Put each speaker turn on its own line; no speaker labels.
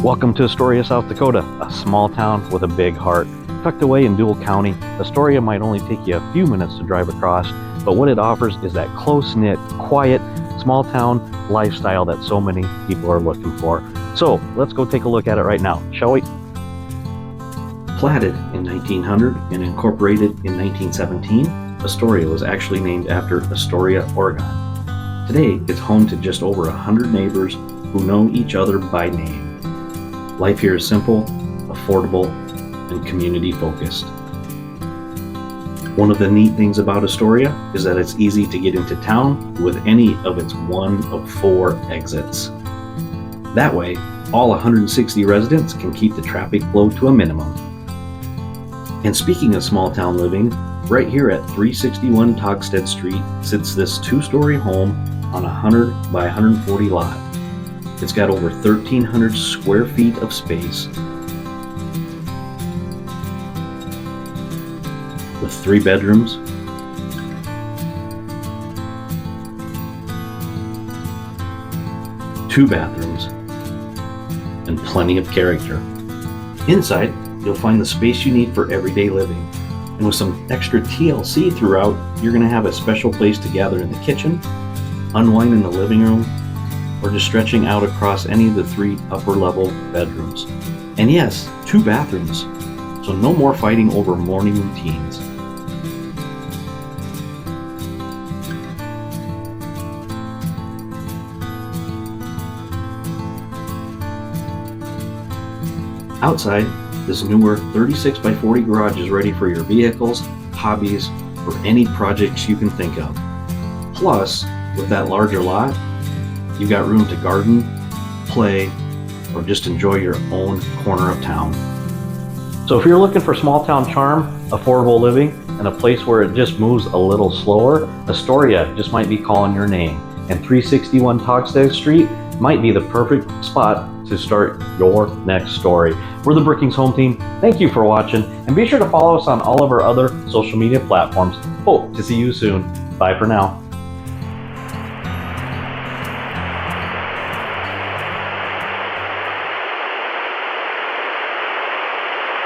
Welcome to Astoria, South Dakota, a small town with a big heart. Tucked away in Dual County, Astoria might only take you a few minutes to drive across, but what it offers is that close-knit, quiet, small town lifestyle that so many people are looking for. So let's go take a look at it right now, shall we? Platted in 1900 and incorporated in 1917, Astoria was actually named after Astoria, Oregon. Today, it's home to just over 100 neighbors who know each other by name. Life here is simple, affordable, and community-focused. One of the neat things about Astoria is that it's easy to get into town with any of its one of 4 exits. That way, all 160 residents can keep the traffic flow to a minimum. And speaking of small town living, right here at 361 Togstad Street sits this 2-story home on a 100 by 140 lot. It's got over 1,300 square feet of space with 3 bedrooms, 2 bathrooms, and plenty of character. Inside, you'll find the space you need for everyday living. And with some extra TLC throughout, you're going to have a special place to gather in the kitchen, unwind in the living room, or just stretching out across any of the 3 upper level bedrooms. And yes, 2 bathrooms, so no more fighting over morning routines. Outside, this newer 36 by 40 garage is ready for your vehicles, hobbies, or any projects you can think of. Plus, with that larger lot, you've got room to garden, play, or just enjoy your own corner of town. So if you're looking for small town charm, affordable living, and a place where it just moves a little slower, Astoria just might be calling your name. And 361 Togstad Street might be the perfect spot to start your next story. We're the Brookings Home Team. Thank you for watching, and be sure to follow us on all of our other social media platforms. Hope to see you soon. Bye for now.